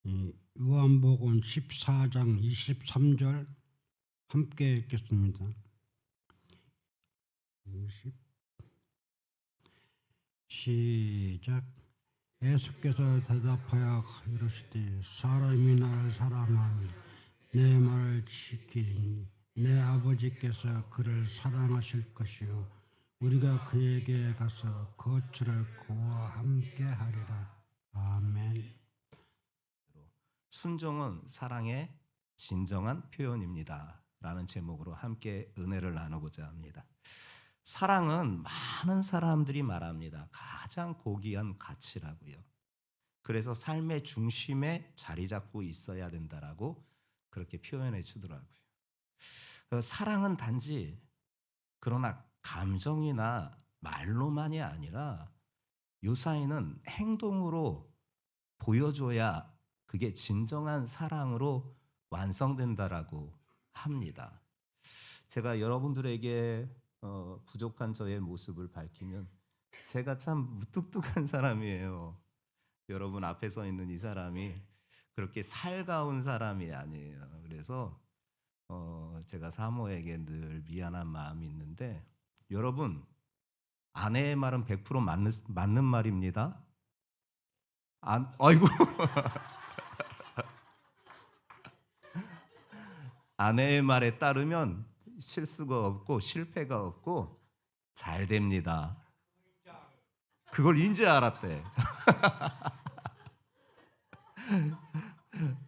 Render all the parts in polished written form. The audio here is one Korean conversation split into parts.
요한복음 14장 23절 함께 읽겠습니다. 20, 시작. 예수께서 대답하여 이르시되 사람이 나를 사랑하면 내 말을 지키니 내 아버지께서 그를 사랑하실 것이요 우리가 그에게 가서 거처를 그와 함께 하리라. 아멘. 순종은 사랑의 진정한 표현입니다. 라는 제목으로 함께 은혜를 나누고자 합니다. 사랑은 많은 사람들이 말합니다. 가장 고귀한 가치라고요. 그래서 삶의 중심에 자리 잡고 있어야 된다라고 그렇게 표현해 주더라고요. 사랑은 단지 그러나 감정이나 말로만이 아니라 요사이는 행동으로 보여줘야 그게 진정한 사랑으로 완성된다라고 합니다. 제가 여러분들에게 부족한 저의 모습을 밝히면 제가 참 무뚝뚝한 사람이에요. 여러분 앞에 서 있는 이 사람이 그렇게 살가운 사람이 아니에요. 그래서 제가 사모에게 늘 미안한 마음이 있는데 여러분 아내의 말은 100% 맞는 말입니다. 아이고 아내의 말에 따르면 실수가 없고 실패가 없고 잘 됩니다. 그걸 인제 알았대.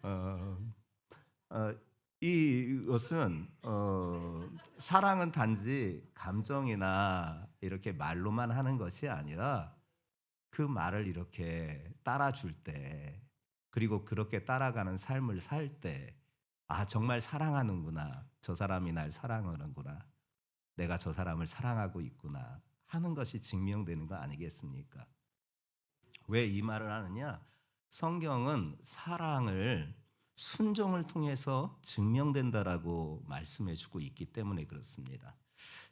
어, 이것은 사랑은 단지 감정이나 이렇게 말로만 하는 것이 아니라 그 말을 이렇게 따라줄 때 그리고 그렇게 따라가는 삶을 살 때 아 정말 사랑하는구나. 저 사람이 날 사랑하는구나. 내가 저 사람을 사랑하고 있구나 하는 것이 증명되는 거 아니겠습니까? 왜 이 말을 하느냐? 성경은 사랑을 순종을 통해서 증명된다라고 말씀해주고 있기 때문에 그렇습니다.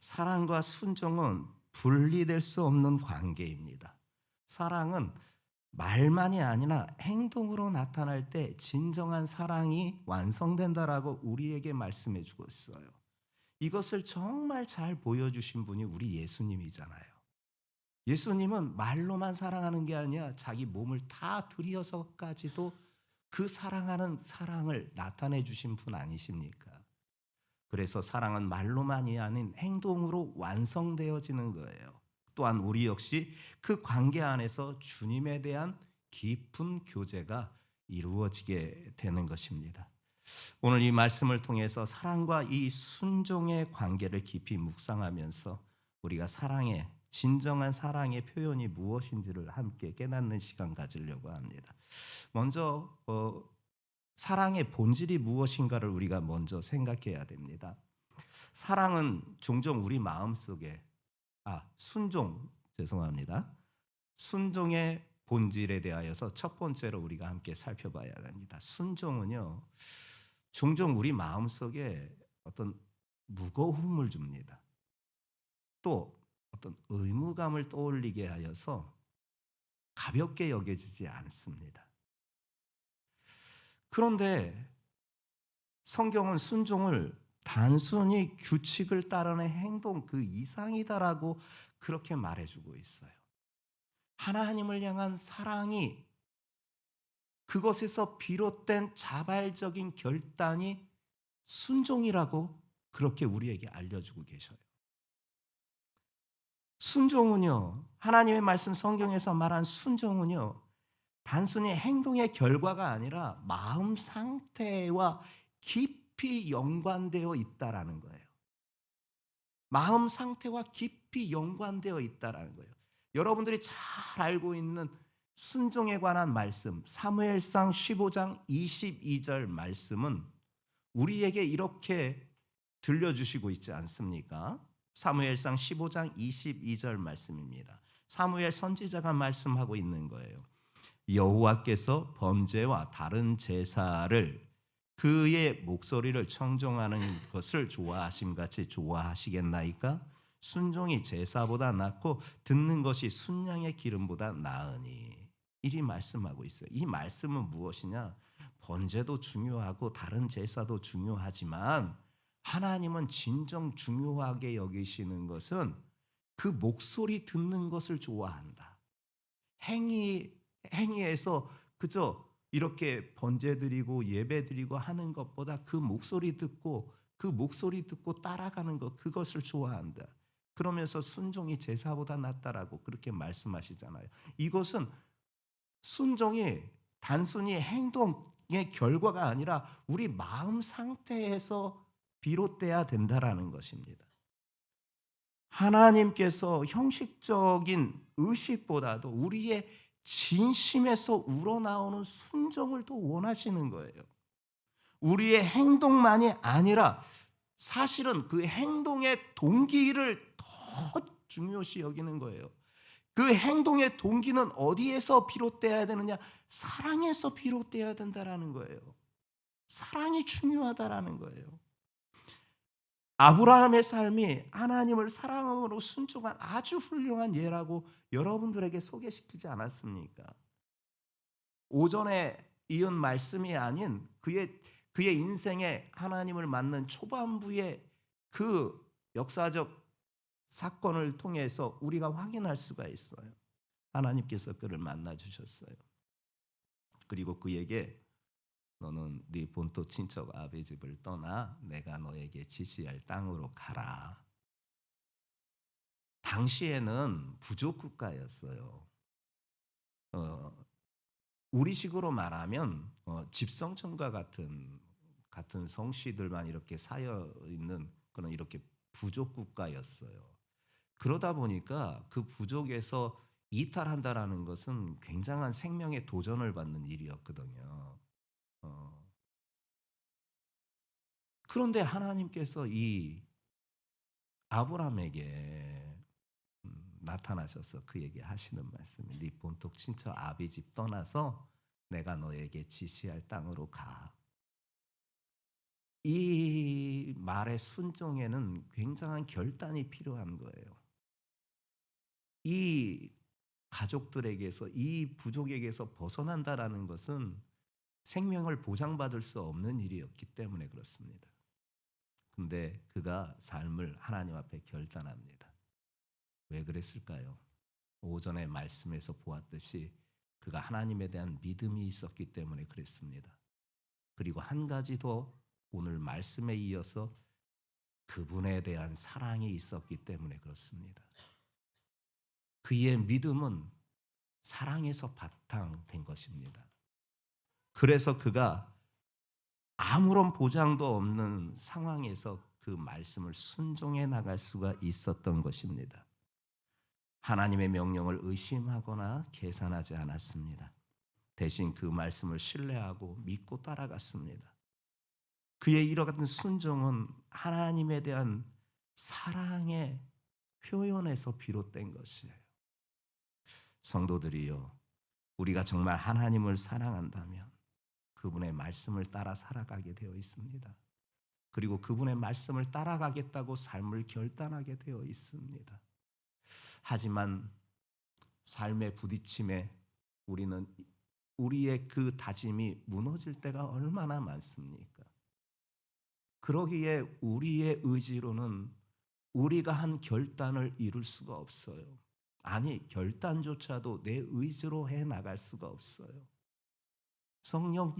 사랑과 순종은 분리될 수 없는 관계입니다. 사랑은 말만이 아니라 행동으로 나타날 때 진정한 사랑이 완성된다라고 우리에게 말씀해주고 있어요. 이것을 정말 잘 보여주신 분이 우리 예수님이잖아요. 예수님은 말로만 사랑하는 게 아니라 자기 몸을 다 들여서까지도 그 사랑하는 사랑을 나타내 주신 분 아니십니까? 그래서 사랑은 말로만이 아닌 행동으로 완성되어지는 거예요. 또한 우리 역시 그 관계 안에서 주님에 대한 깊은 교제가 이루어지게 되는 것입니다. 오늘 이 말씀을 통해서 사랑과 이 순종의 관계를 깊이 묵상하면서 우리가 사랑의 진정한 사랑의 표현이 무엇인지를 함께 깨닫는 시간 가지려고 합니다. 먼저 사랑의 본질이 무엇인가를 우리가 먼저 생각해야 됩니다. 사랑은 종종 우리 마음속에 순종 죄송합니다. 순종의 본질에 대하여서 첫 번째로 우리가 함께 살펴봐야 합니다. 순종은요. 종종 우리 마음속에 어떤 무거움을 줍니다. 또 어떤 의무감을 떠올리게 하여서 가볍게 여겨지지 않습니다. 그런데 성경은 순종을 단순히 규칙을 따르는 행동 그 이상이다라고 그렇게 말해주고 있어요. 하나님을 향한 사랑이 그것에서 비롯된 자발적인 결단이 순종이라고 그렇게 우리에게 알려주고 계셔요. 순종은요, 하나님의 말씀 성경에서 말한 순종은요, 단순히 행동의 결과가 아니라 마음 상태와 깊이 연관되어 있다라는 거예요. 마음 상태와 깊이 연관되어 있다라는 거예요. 여러분들이 잘 알고 있는 순종에 관한 말씀, 사무엘상 15장 22절 말씀은 우리에게 이렇게 들려주시고 있지 않습니까? 사무엘상 15장 22절 말씀입니다. 사무엘 선지자가 말씀하고 있는 거예요. 여호와께서 번제와 다른 제사를 그의 목소리를 청종하는 것을 좋아하심같이 좋아하시겠나이까? 순종이 제사보다 낫고 듣는 것이 순양의 기름보다 나으니. 이리 말씀하고 있어요. 이 말씀은 무엇이냐? 번제도 중요하고 다른 제사도 중요하지만 하나님은 진정 중요하게 여기시는 것은 그 목소리 듣는 것을 좋아한다. 행위에서 그저 이렇게 번제 드리고 예배 드리고 하는 것보다 그 목소리 듣고 따라가는 것, 그것을 좋아한다. 그러면서 순종이 제사보다 낫다라고 그렇게 말씀하시잖아요. 이것은 순종이 단순히 행동의 결과가 아니라 우리 마음 상태에서 비롯돼야 된다라는 것입니다. 하나님께서 형식적인 의식보다도 우리의 진심에서 우러나오는 순종을 더 원하시는 거예요. 우리의 행동만이 아니라 사실은 그 행동의 동기를 더 중요시 여기는 거예요. 그 행동의 동기는 어디에서 비롯돼야 되느냐? 사랑에서 비롯돼야 된다라는 거예요. 사랑이 중요하다라는 거예요. 아브라함의 삶이 하나님을 사랑함으로 순종한 아주 훌륭한 예라고 여러분들에게 소개시키지 않았습니까? 오전에 이은 말씀이 아닌 그의 인생에 하나님을 만난 초반부의 그 역사적 사건을 통해서 우리가 확인할 수가 있어요. 하나님께서 그를 만나 주셨어요. 그리고 그에게 너는 네 본토 친척 아비 집을 떠나 내가 너에게 지시할 땅으로 가라. 당시에는 부족 국가였어요. 우리식으로 말하면 집성촌과 같은 성씨들만 이렇게 사여 있는 그런 이렇게 부족 국가였어요. 그러다 보니까 그 부족에서 이탈한다라는 것은 굉장한 생명의 도전을 받는 일이었거든요. 그런데 하나님께서 이 아브라함에게 나타나셔서 그에게 하시는 말씀이 네 본토 친척 아비 집 떠나서 내가 너에게 지시할 땅으로 가. 이 말의 순종에는 굉장한 결단이 필요한 거예요. 이 가족들에게서 이 부족에게서 벗어난다라는 것은 생명을 보장받을 수 없는 일이었기 때문에 그렇습니다. 근데 그가 삶을 하나님 앞에 결단합니다. 왜 그랬을까요? 오전에 말씀에서 보았듯이 그가 하나님에 대한 믿음이 있었기 때문에 그랬습니다. 그리고 한 가지 더 오늘 말씀에 이어서 그분에 대한 사랑이 있었기 때문에 그렇습니다. 그의 믿음은 사랑에서 바탕된 것입니다. 그래서 그가 아무런 보장도 없는 상황에서 그 말씀을 순종해 나갈 수가 있었던 것입니다. 하나님의 명령을 의심하거나 계산하지 않았습니다. 대신 그 말씀을 신뢰하고 믿고 따라갔습니다. 그의 이러한 순종은 하나님에 대한 사랑의 표현에서 비롯된 것이에요. 성도들이요, 우리가 정말 하나님을 사랑한다면 그분의 말씀을 따라 살아가게 되어 있습니다. 그리고 그분의 말씀을 따라가겠다고 삶을 결단하게 되어 있습니다. 하지만 삶의 부딪힘에 우리는 우리의 그 다짐이 무너질 때가 얼마나 많습니까? 그러기에 우리의 의지로는 우리가 한 결단을 이룰 수가 없어요. 아니, 결단조차도 내 의지로 해 나갈 수가 없어요. 성령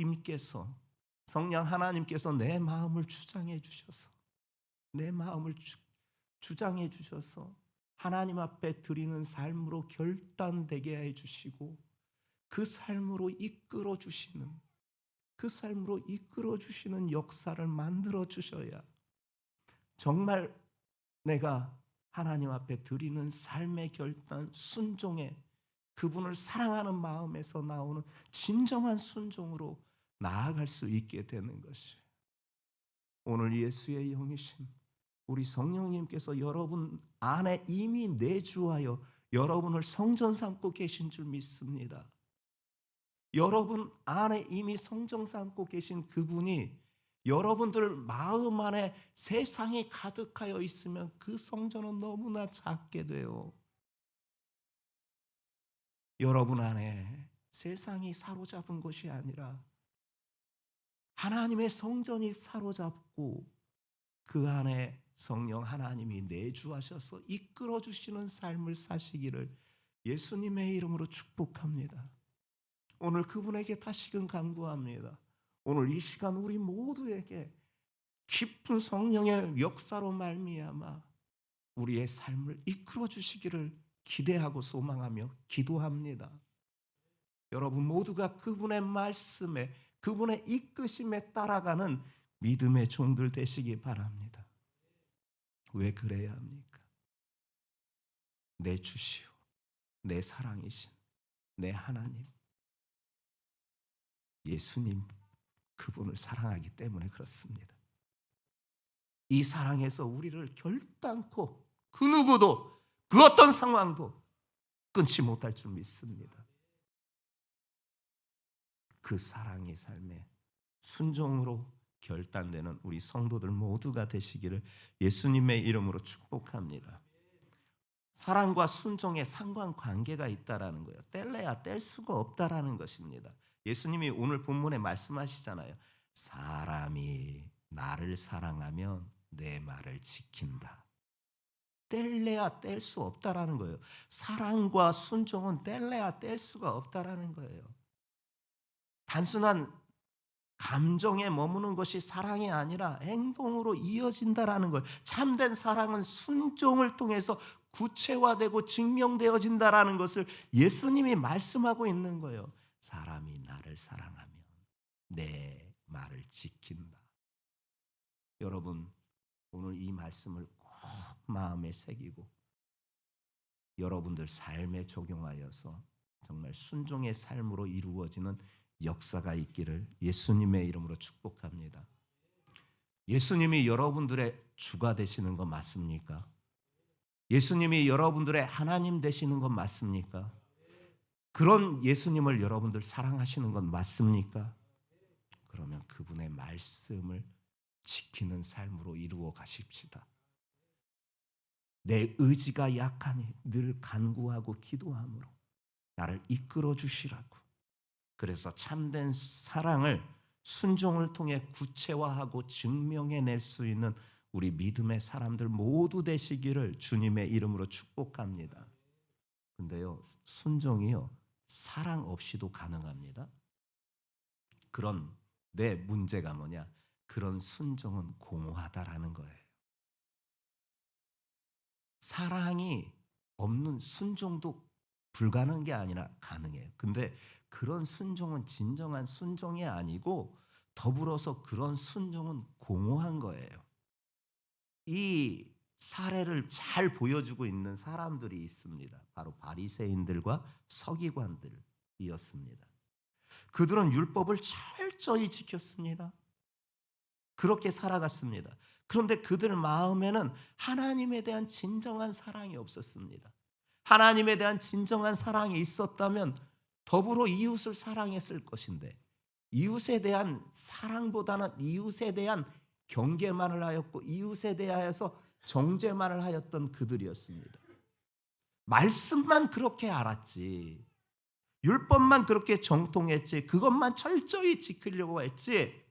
하나님께서 내 마음을 주장해 주셔서 하나님 앞에 드리는 삶으로 결단되게 해 주시고 그 삶으로 이끌어 주시는 역사를 만들어 주셔야 정말 내가 하나님 앞에 드리는 삶의 결단, 순종에 그분을 사랑하는 마음에서 나오는 진정한 순종으로 나아갈 수 있게 되는 것이 오늘 예수의 영이신 우리 성령님께서 여러분 안에 이미 내주하여 여러분을 성전 삼고 계신 줄 믿습니다. 여러분 안에 이미 성전 삼고 계신 그분이 여러분들 마음 안에 세상이 가득하여 있으면 그 성전은 너무나 작게 돼요. 여러분 안에 세상이 사로잡은 것이 아니라 하나님의 성전이 사로잡고 그 안에 성령 하나님이 내주하셔서 이끌어 주시는 삶을 사시기를 예수님의 이름으로 축복합니다. 오늘 그분에게 다시금 간구합니다. 오늘 이 시간 우리 모두에게 깊은 성령의 역사로 말미암아 우리의 삶을 이끌어 주시기를 기대하고 소망하며 기도합니다. 여러분 모두가 그분의 말씀에, 그분의 이끄심에 따라가는 믿음의 종들 되시기 바랍니다. 왜 그래야 합니까? 내 주시오, 내 사랑이신 내 하나님 예수님, 그분을 사랑하기 때문에 그렇습니다. 이 사랑에서 우리를 결단코 그 누구도 그 어떤 상황도 끊지 못할 줄 믿습니다. 그 사랑의 삶에 순종으로 결단되는 우리 성도들 모두가 되시기를 예수님의 이름으로 축복합니다. 사랑과 순종에 상관관계가 있다라는 거예요. 뗄래야 뗄 수가 없다라는 것입니다. 예수님이 오늘 본문에 말씀하시잖아요. 사람이 나를 사랑하면 내 말을 지킨다. 뗄래야 뗄 수 없다라는 거예요. 사랑과 순종은 뗄래야 뗄 수가 없다라는 거예요. 단순한 감정에 머무는 것이 사랑이 아니라 행동으로 이어진다라는 걸. 참된 사랑은 순종을 통해서 구체화되고 증명되어진다라는 것을 예수님이 말씀하고 있는 거예요. 사람이 나를 사랑하면 내 말을 지킨다. 여러분 오늘 이 말씀을 꼭 마음에 새기고 여러분들 삶에 적용하여서 정말 순종의 삶으로 이루어지는 역사가 있기를 예수님의 이름으로 축복합니다. 예수님이 여러분들의 주가 되시는 거 맞습니까? 예수님이 여러분들의 하나님 되시는 건 맞습니까? 그런 예수님을 여러분들 사랑하시는 건 맞습니까? 그러면 그분의 말씀을 지키는 삶으로 이루어 가십시다. 내 의지가 약하니 늘 간구하고 기도함으로 나를 이끌어 주시라고. 그래서 참된 사랑을 순종을 통해 구체화하고 증명해낼 수 있는 우리 믿음의 사람들 모두 되시기를 주님의 이름으로 축복합니다. 근데요, 순종이요, 사랑 없이도 가능합니다. 그런데 문제가 뭐냐? 그런 순종은 공허하다라는 거예요. 사랑이 없는 순종도 불가능한 게 아니라 가능해요. 근데 그런 순종은 진정한 순종이 아니고 더불어서 그런 순종은 공허한 거예요. 이 사례를 잘 보여주고 있는 사람들이 있습니다. 바로 바리새인들과 서기관들이었습니다. 그들은 율법을 철저히 지켰습니다. 그렇게 살아갔습니다. 그런데 그들 마음에는 하나님에 대한 진정한 사랑이 없었습니다. 하나님에 대한 진정한 사랑이 있었다면 더불어 이웃을 사랑했을 것인데 이웃에 대한 사랑보다는 이웃에 대한 경계만을 하였고 이웃에 대하여서 정죄만을 하였던 그들이었습니다. 말씀만 그렇게 알았지, 율법만 그렇게 정통했지, 그것만 철저히 지키려고 했지,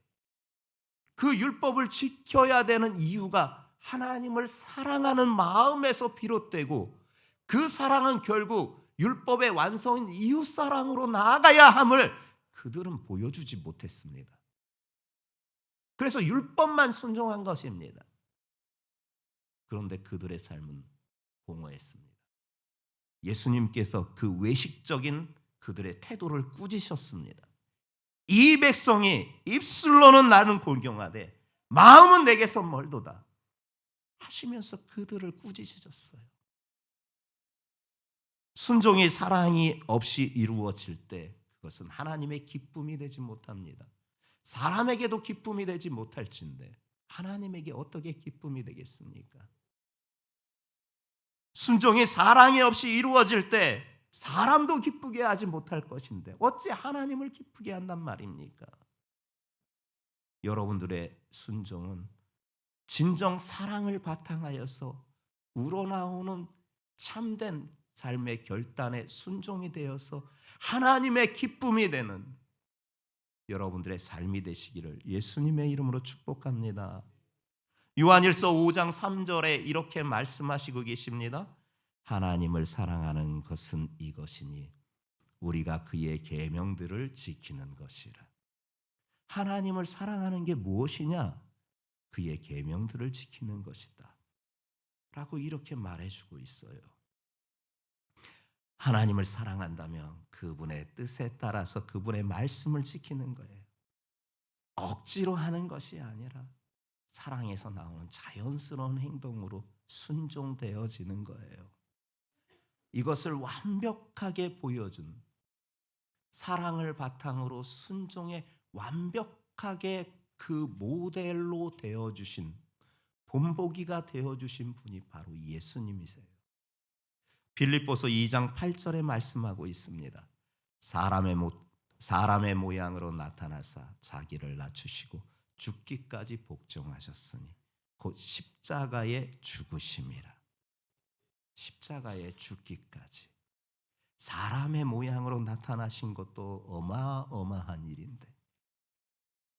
그 율법을 지켜야 되는 이유가 하나님을 사랑하는 마음에서 비롯되고 그 사랑은 결국 율법의 완성인 이웃사랑으로 나아가야 함을 그들은 보여주지 못했습니다. 그래서 율법만 순종한 것입니다. 그런데 그들의 삶은 공허했습니다. 예수님께서 그 외식적인 그들의 태도를 꾸짖으셨습니다. 이 백성이 입술로는 나는 공경하되 마음은 내게서 멀도다 하시면서 그들을 꾸짖으셨어요. 순종이 사랑이 없이 이루어질 때 그것은 하나님의 기쁨이 되지 못합니다. 사람에게도 기쁨이 되지 못할진데 하나님에게 어떻게 기쁨이 되겠습니까? 순종이 사랑이 없이 이루어질 때 사람도 기쁘게 하지 못할 것인데 어찌 하나님을 기쁘게 한단 말입니까? 여러분들의 순종은 진정 사랑을 바탕하여서 우러나오는 참된 삶의 결단의 순종이 되어서 하나님의 기쁨이 되는 여러분들의 삶이 되시기를 예수님의 이름으로 축복합니다. 요한일서 5장 3절에 이렇게 말씀하시고 계십니다. 하나님을 사랑하는 것은 이것이니 우리가 그의 계명들을 지키는 것이라. 하나님을 사랑하는 게 무엇이냐? 그의 계명들을 지키는 것이다 라고 이렇게 말해주고 있어요. 하나님을 사랑한다면 그분의 뜻에 따라서 그분의 말씀을 지키는 거예요. 억지로 하는 것이 아니라 사랑에서 나오는 자연스러운 행동으로 순종되어지는 거예요. 이것을 완벽하게 보여준, 사랑을 바탕으로 순종에 완벽하게 그 모델로 되어주신, 본보기가 되어주신 분이 바로 예수님이세요. 빌립보서 2장 8절에 말씀하고 있습니다. 사람의 모양으로 나타나사 자기를 낮추시고 죽기까지 복종하셨으니 곧 십자가에 죽으심이라. 십자가에 죽기까지. 사람의 모양으로 나타나신 것도 어마어마한 일인데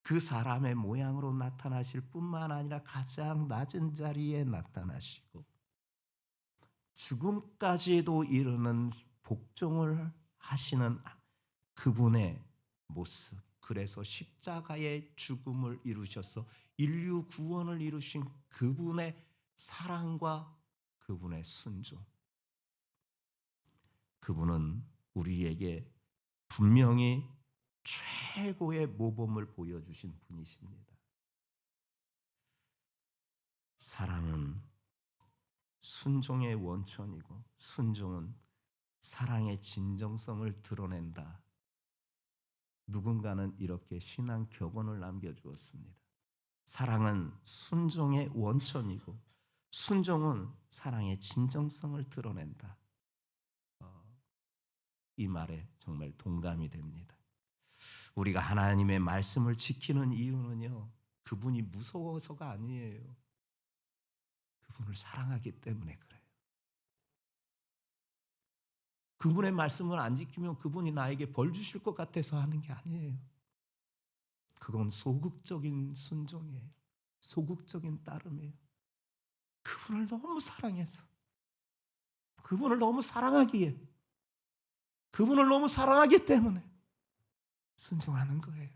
그 사람의 모양으로 나타나실 뿐만 아니라 가장 낮은 자리에 나타나시고 죽음까지도 이르는 복종을 하시는 그분의 모습, 그래서 십자가의 죽음을 이루셔서 인류 구원을 이루신 그분의 사랑과 그분의 순종, 그분은 우리에게 분명히 최고의 모범을 보여주신 분이십니다. 사랑은 순종의 원천이고 순종은 사랑의 진정성을 드러낸다. 누군가는 이렇게 신앙 격언을 남겨주었습니다. 사랑은 순종의 원천이고 순종은 사랑의 진정성을 드러낸다. 이 말에 정말 동감이 됩니다. 우리가 하나님의 말씀을 지키는 이유는요, 그분이 무서워서가 아니에요. 그분을 사랑하기 때문에 그래요. 그분의 말씀을 안 지키면 그분이 나에게 벌 주실 것 같아서 하는 게 아니에요. 그건 소극적인 순종이에요. 소극적인 따름이에요. 그분을 너무 사랑해서, 그분을 너무 사랑하기에, 그분을 너무 사랑하기 때문에 순종하는 거예요.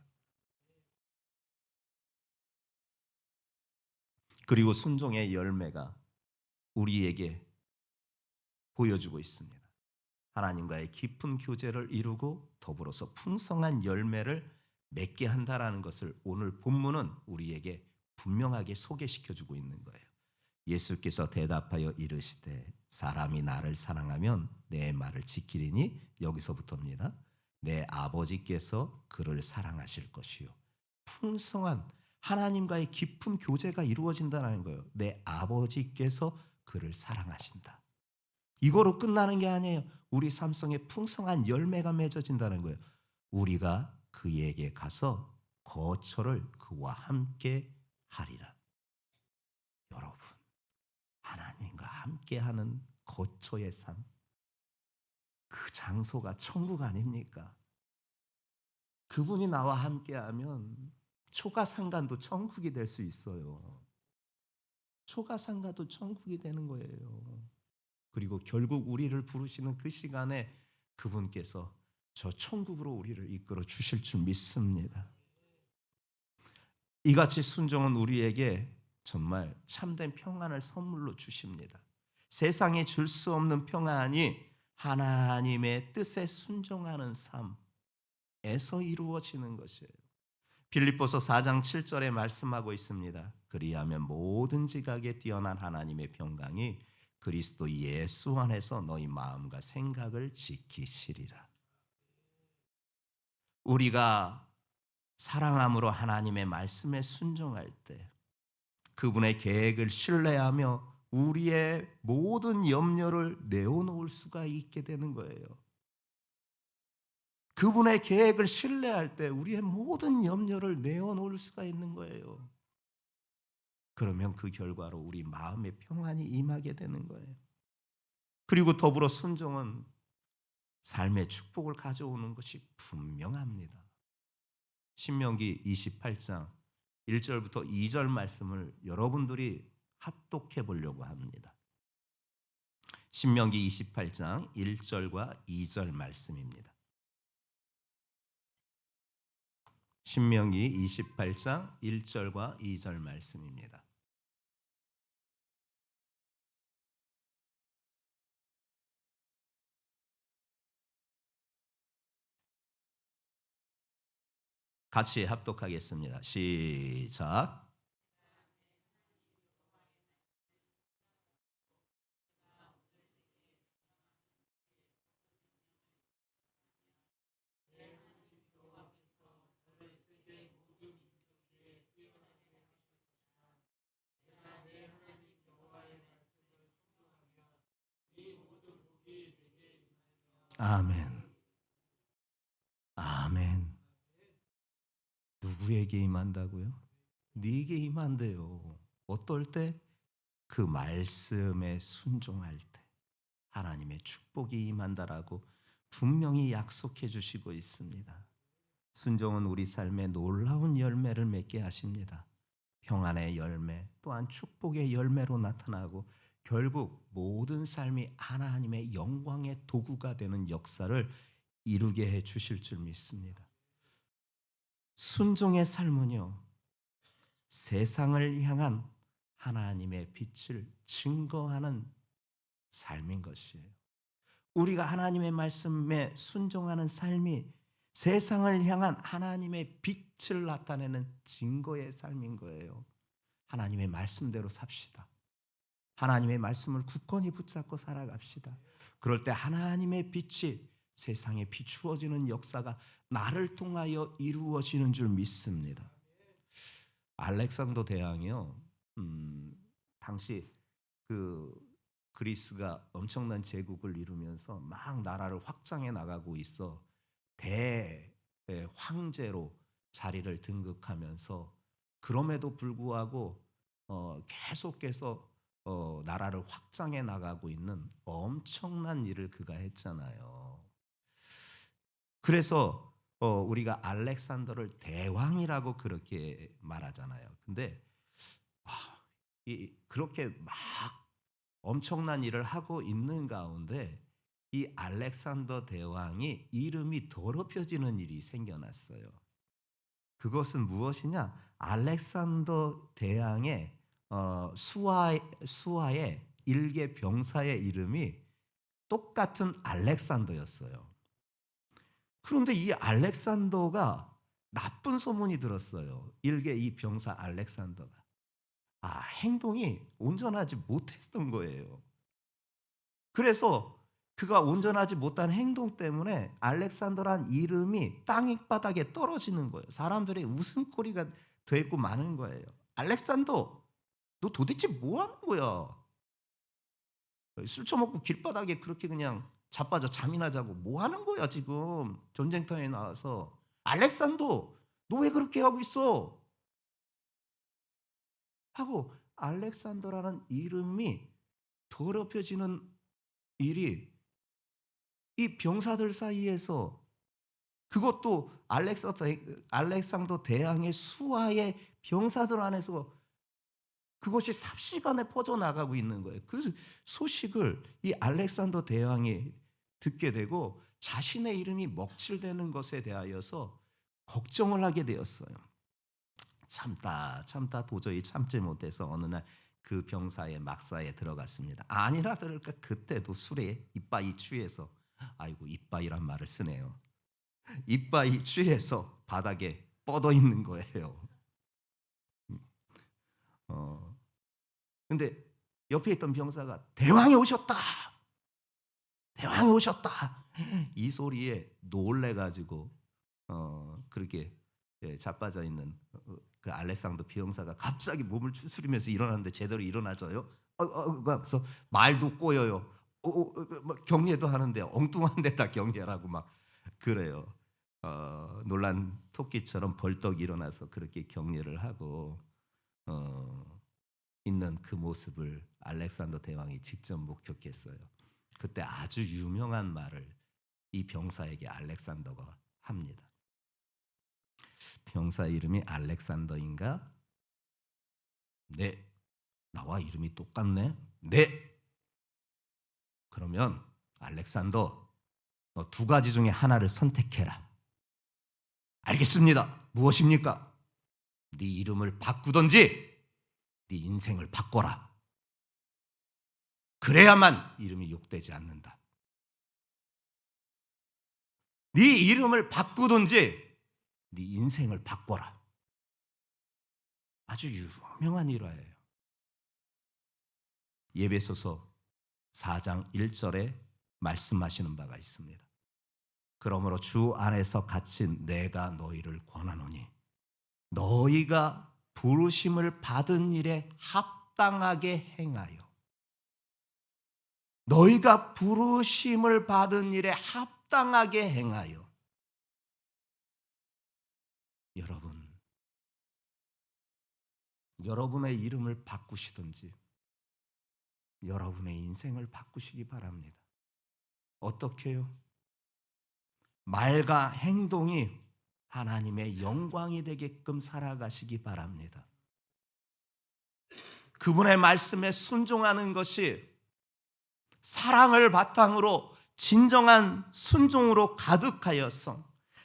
그리고 순종의 열매가 우리에게 보여주고 있습니다. 하나님과의 깊은 교제를 이루고 더불어서 풍성한 열매를 맺게 한다라는 것을 오늘 본문은 우리에게 분명하게 소개시켜주고 있는 거예요. 예수께서 대답하여 이르시되 사람이 나를 사랑하면 내 말을 지키리니, 여기서부터입니다. 내 아버지께서 그를 사랑하실 것이요. 풍성한 하나님과의 깊은 교제가 이루어진다는 거예요. 내 아버지께서 그를 사랑하신다. 이거로 끝나는 게 아니에요. 우리 삶 속에 풍성한 열매가 맺어진다는 거예요. 우리가 그에게 가서 거처를 그와 함께 하리라. 여러분, 하나님과 함께하는 거처의 삶, 그 장소가 천국 아닙니까? 그분이 나와 함께하면 초가상간도 천국이 될 수 있어요. 초가상간도 천국이 되는 거예요. 그리고 결국 우리를 부르시는 그 시간에 그분께서 저 천국으로 우리를 이끌어 주실 줄 믿습니다. 이같이 순종은 우리에게 정말 참된 평안을 선물로 주십니다. 세상에 줄 수 없는 평안이 하나님의 뜻에 순종하는 삶에서 이루어지는 것이에요. 빌립보서 4장 7절에 말씀하고 있습니다. 그리하면 모든 지각에 뛰어난 하나님의 평강이 그리스도 예수 안에서 너희 마음과 생각을 지키시리라. 우리가 사랑함으로 하나님의 말씀에 순종할 때 그분의 계획을 신뢰하며 우리의 모든 염려를 내어놓을 수가 있게 되는 거예요. 그분의 계획을 신뢰할 때 우리의 모든 염려를 내어놓을 수가 있는 거예요. 그러면 그 결과로 우리 마음의 평안이 임하게 되는 거예요. 그리고 더불어 순종은 삶의 축복을 가져오는 것이 분명합니다. 신명기 28장 1절부터 2절 말씀을 여러분들이 합독해 보려고 합니다. 신명기 28장 1절과 2절 말씀입니다. 신명기 28장 1절과 2절 말씀입니다. 같이 합독하겠습니다. 시작. 아멘. 아멘. 누구에게 임한다고요? 네게 임한대요. 어떨 때? 그 말씀에 순종할 때 하나님의 축복이 임한다라고 분명히 약속해 주시고 있습니다. 순종은 우리 삶에 놀라운 열매를 맺게 하십니다. 평안의 열매 또한 축복의 열매로 나타나고 결국 모든 삶이 하나님의 영광의 도구가 되는 역사를 이루게 해 주실 줄 믿습니다. 순종의 삶은요, 세상을 향한 하나님의 빛을 증거하는 삶인 것이에요. 우리가 하나님의 말씀에 순종하는 삶이 세상을 향한 하나님의 빛을 나타내는 증거의 삶인 거예요. 하나님의 말씀대로 삽시다. 하나님의 말씀을 굳건히 붙잡고 살아갑시다. 그럴 때 하나님의 빛이 세상에 비추어지는 역사가 나를 통하여 이루어지는 줄 믿습니다. 알렉산더 대왕이요, 당시 그 그리스가 엄청난 제국을 이루면서 막 나라를 확장해 나가고 있어 대황제로 자리를 등극하면서 그럼에도 불구하고 계속해서 나라를 확장해 나가고 있는 엄청난 일을 그가 했잖아요. 그래서 우리가 알렉산더를 대왕이라고 그렇게 말하잖아요. 근데 그렇게 막 엄청난 일을 하고 있는 가운데 이 알렉산더 대왕이 이름이 더럽혀지는 일이 생겨났어요. 그것은 무엇이냐? 알렉산더 대왕의 수하의 일개 병사의 이름이 똑같은 알렉산더였어요. 그런데 이 알렉산더가 나쁜 소문이 들었어요. 일개 이 병사 알렉산더가. 행동이 온전하지 못했던 거예요. 그래서 그가 온전하지 못한 행동 때문에 알렉산더란 이름이 땅바닥에 떨어지는 거예요. 사람들의 웃음거리가 되고 마는 거예요. 알렉산더, 너 도대체 뭐 하는 거야? 술 처먹고 길바닥에 그렇게 그냥 자빠져 잠이나 자고 뭐 하는 거야 지금 전쟁터에 나와서. 알렉산더, 너 왜 그렇게 하고 있어? 하고 알렉산더라는 이름이 더럽혀지는 일이 이 병사들 사이에서, 그것도 알렉산더 대왕의 수하의 병사들 안에서 그것이 삽시간에 퍼져나가고 있는 거예요. 그 소식을 이 알렉산더 대왕이 듣게 되고 자신의 이름이 먹칠되는 것에 대하여서 걱정을 하게 되었어요. 참다 도저히 참지 못해서 어느 날 그 병사의 막사에 들어갔습니다. 아니라 들을까 그때도 술에 이빠이 취해서, 아이고 이빠이란 말을 쓰네요. 이빠이 취해서 바닥에 뻗어 있는 거예요. 근데 옆에 있던 병사가 대왕이 오셨다. 대왕이 오셨다. 이 소리에 놀래가지고 그렇게 자빠져 있는 그 알렉산더 병사가 갑자기 몸을 추스리면서 일어났는데 제대로 일어나져요. 그래서 말도 꼬여요. 경례도 하는데 엉뚱한 데다 경례라고 막 그래요. 놀란 토끼처럼 벌떡 일어나서 그렇게 경례를 하고 있는 그 모습을 알렉산더 대왕이 직접 목격했어요. 그때 아주 유명한 말을 이 병사에게 알렉산더가 합니다. 형사 이름이 알렉산더인가? 네. 나와 이름이 똑같네. 네. 그러면 알렉산더, 너 두 가지 중에 하나를 선택해라. 알겠습니다. 무엇입니까? 네 이름을 바꾸든지 네 인생을 바꿔라. 그래야만 이름이 욕되지 않는다. 네 이름을 바꾸든지 네 인생을 바꿔라. 아주 유명한 일화예요. 예배소서 4장 1절에 말씀하시는 바가 있습니다. 그러므로 주 안에서 갇힌 내가 너희를 권하노니 너희가 부르심을 받은 일에 합당하게 행하여, 너희가 부르심을 받은 일에 합당하게 행하여. 여러분의 이름을 바꾸시든지 여러분의 인생을 바꾸시기 바랍니다. 어떻게요? 말과 행동이 하나님의 영광이 되게끔 살아가시기 바랍니다. 그분의 말씀에 순종하는 것이 사랑을 바탕으로 진정한 순종으로 가득하여서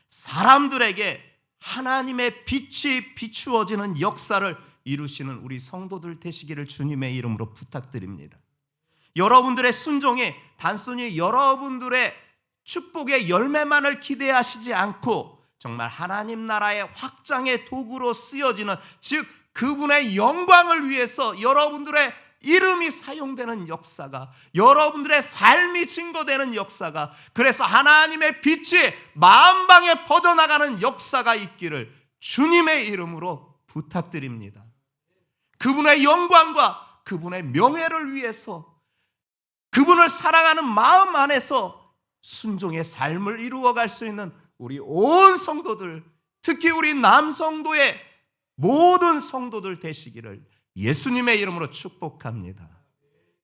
사람들에게 하나님의 빛이 비추어지는 역사를 이루시는 우리 성도들 되시기를 주님의 이름으로 부탁드립니다. 여러분들의 순종이 단순히 여러분들의 축복의 열매만을 기대하시지 않고 정말 하나님 나라의 확장의 도구로 쓰여지는, 즉 그분의 영광을 위해서 여러분들의 이름이 사용되는 역사가, 여러분들의 삶이 증거되는 역사가, 그래서 하나님의 빛이 만방에 퍼져나가는 역사가 있기를 주님의 이름으로 부탁드립니다. 그분의 영광과 그분의 명예를 위해서 그분을 사랑하는 마음 안에서 순종의 삶을 이루어갈 수 있는 우리 온 성도들, 특히 우리 남성도의 모든 성도들 되시기를 예수님의 이름으로 축복합니다.